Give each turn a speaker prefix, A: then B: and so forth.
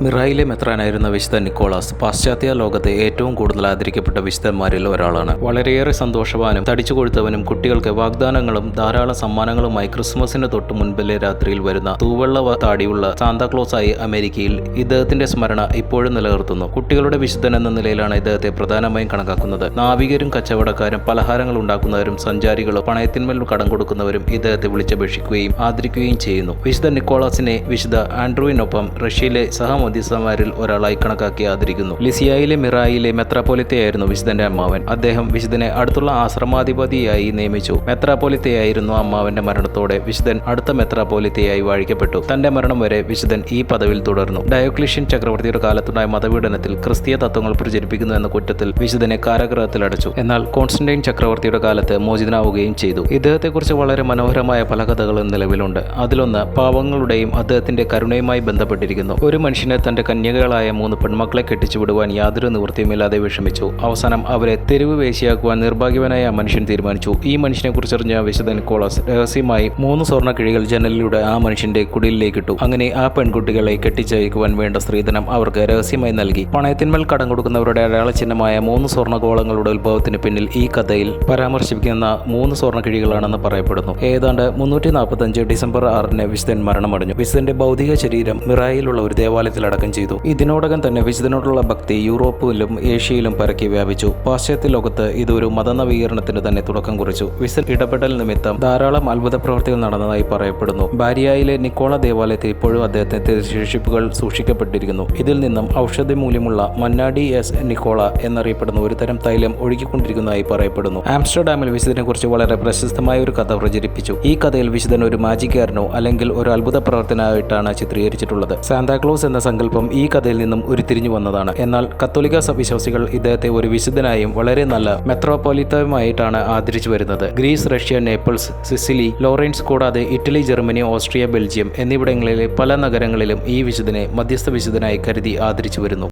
A: മിറായിലെ മെത്രാനായിരുന്ന വിശുദ്ധ നിക്കോളാസ് പാശ്ചാത്യ ലോകത്തെ ഏറ്റവും കൂടുതൽ ആദരിക്കപ്പെട്ട വിശുദ്ധന്മാരിൽ ഒരാളാണ്. വളരെയേറെ സന്തോഷവാനും തടിച്ചുകൊഴുത്തവനും കുട്ടികൾക്ക് വാഗ്ദാനങ്ങളും ധാരാളം സമ്മാനങ്ങളുമായി ക്രിസ്മസിന് തൊട്ട് മുൻപിലെ രാത്രിയിൽ വരുന്ന തൂവെള്ള താടിയുള്ള സാന്താക്ലോസായി അമേരിക്കയിൽ ഇദ്ദേഹത്തിന്റെ സ്മരണ ഇപ്പോഴും നിലനിർത്തുന്നു. കുട്ടികളുടെ വിശുദ്ധൻ എന്ന നിലയിലാണ് ഇദ്ദേഹത്തെ പ്രധാനമായും കണക്കാക്കുന്നത്. നാവികരും കച്ചവടക്കാരും പലഹാരങ്ങൾ ഉണ്ടാക്കുന്നവരും സഞ്ചാരികളും പണയത്തിന്മേൽ കടം കൊടുക്കുന്നവരും ഇദ്ദേഹത്തെ വിളിച്ചപേക്ഷിക്കുകയും ആദരിക്കുകയും ചെയ്യുന്നു. വിശുദ്ധ നിക്കോളാസിനെ വിശുദ്ധ ആൻഡ്രൂവിനൊപ്പം റഷ്യയിലെ മധ്യസ്ഥന്മാരിൽ ഒരാളായി കണക്കാക്കി ആദരിക്കുന്നു. ലിസിയയിലെ മിറായിലെ മെത്രാപ്പോലിത്തയായിരുന്നു വിശുദ്ധന്റെ അമ്മാവൻ. അദ്ദേഹം വിശുദ്ധനെ അടുത്തുള്ള ആശ്രമാധിപതിയായി നിയമിച്ചു. മെത്രാപ്പോലിത്തയായിരുന്നു അമ്മാവന്റെ മരണത്തോടെ വിശുദ്ധൻ അടുത്ത മെത്രാപ്പോലിത്തയായി വാഴിക്കപ്പെട്ടു. തന്റെ മരണം വരെ വിശുദ്ധൻ ഈ പദവിയിൽ തുടർന്നു. ഡയോക്ലീഷ്യൻ ചക്രവർത്തിയുടെ കാലത്തുണ്ടായ മതപീഡനത്തിൽ ക്രിസ്തീയ തത്വങ്ങൾ പ്രചരിപ്പിക്കുന്നു എന്ന കുറ്റത്തിൽ വിശുദ്ധനെ കാരാഗൃഹത്തിൽ അടച്ചു. എന്നാൽ കോൺസ്റ്റന്റൈൻ ചക്രവർത്തിയുടെ കാലത്ത് മോചിതനാവുകയും ചെയ്തു. ഇദ്ദേഹത്തെക്കുറിച്ച് വളരെ മനോഹരമായ പല കഥകളും നിലവിലുണ്ട്. അതിലൊന്ന് പാവങ്ങളുടെയും അദ്ദേഹത്തിന്റെ കരുണയുമായി ബന്ധപ്പെട്ടിരിക്കുന്നു. ഒരു മനുഷ്യന് തന്റെ കന്യകകളായ 3 പെൺമക്കളെ കെട്ടിച്ചുവിടുവാൻ യാതൊരു നിവൃത്തിയുമില്ലാതെ വിഷമിച്ചു. അവസാനം അവരെ തെരുവ് വേശ്യയാക്കുവാൻ നിർഭാഗ്യവനായ ആ മനുഷ്യൻ തീരുമാനിച്ചു. ഈ മനുഷ്യനെ കുറിച്ചറിഞ്ഞ വിശുദ്ധ നിക്കോളാസ് രഹസ്യമായി 3 സ്വർണ്ണ കിഴികൾ ജനലിലൂടെ ആ മനുഷ്യന്റെ കുടിലിലേക്ക് ഇട്ടു. അങ്ങനെ ആ പെൺകുട്ടികളെ കെട്ടിച്ചയക്കുവാൻ വേണ്ട സ്ത്രീധനം അവർക്ക് രഹസ്യമായി നൽകി. പണയത്തിന്മേൽ കടം കൊടുക്കുന്നവരുടെ അടയാള ചിഹ്നമായ 3 സ്വർണ്ണഗോളങ്ങളുടെ ഉത്ഭവത്തിന് പിന്നിൽ ഈ കഥയിൽ പരാമർശിക്കുന്ന 3 സ്വർണ്ണ കിഴികളാണെന്ന് പറയപ്പെടുന്നു. ഏതാണ്ട് 345 ഡിസംബർ 6-ന് വിശുദ്ധൻ മരണമടഞ്ഞു. വിശുദ്ധന്റെ ഭൗതിക ശരീരം മിറായിലുള്ള ഒരു ദേവാലയത്തിൽ അടക്കം ചെയ്തു. ഇതിനോടകം തന്നെ വിശുദ്ധനോടുള്ള ഭക്തി യൂറോപ്പിലും ഏഷ്യയിലും പരക്കെ വ്യാപിച്ചു. പാശ്ചാത്യ ലോകത്ത് ഇത് ഒരു മതനവീകരണത്തിന് തന്നെ തുടക്കം കുറിച്ചു. വിശുദ്ധ ഇടപെടൽ നിമിത്തം ധാരാളം അത്ഭുത പ്രവർത്തികൾ നടന്നതായി പറയപ്പെടുന്നു. ബാരിയയിലെ നിക്കോള ദേവാലയത്തിൽ ഇപ്പോഴും അദ്ദേഹത്തിന്റെ ശേഷിപ്പുകൾ സൂക്ഷിക്കപ്പെട്ടിരിക്കുന്നു. ഇതിൽ നിന്നും ഔഷധ മൂല്യമുള്ള മന്നാഡി എസ് നിക്കോള എന്നറിയപ്പെടുന്ന ഒരു തരം തൈലം ഒഴുകിക്കൊണ്ടിരിക്കുന്നതായി പറയപ്പെടുന്നു. ആംസ്റ്റർഡാമിൽ വിശുദ്ധനെ കുറിച്ച് വളരെ പ്രശസ്തമായ ഒരു കഥ പ്രചരിപ്പിച്ചു. ഈ കഥയിൽ വിശുദ്ധൻ ഒരു മാജിക്കാരനോ അല്ലെങ്കിൽ ഒരു അത്ഭുത പ്രവർത്തനമായിട്ടാണ് ചിത്രീകരിച്ചിട്ടുള്ളത്. സാന്താക്ലോസ് എന്ന സങ്കല്പം ഈ കഥയിൽ നിന്നും ഉരുത്തിരിഞ്ഞു വന്നതാണ്. എന്നാൽ കത്തോലിക്ക വിശ്വാസികൾ ഇദ്ദേഹത്തെ ഒരു വിശുദ്ധനായും വളരെ നല്ല മെത്രോപൊലിത്തയുമായിട്ടാണ് ആദരിച്ചു വരുന്നത്. ഗ്രീസ്, റഷ്യ, നേപ്പിൾസ്, സിസിലി, ലോറൻസ് കൂടാതെ ഇറ്റലി, ജർമ്മനി, ഓസ്ട്രിയ, ബെൽജിയം എന്നിവിടങ്ങളിലെ പല നഗരങ്ങളിലും ഈ വിശുദ്ധനെ മധ്യസ്ഥ വിശുദ്ധനായി കരുതി ആദരിച്ചു വരുന്നു.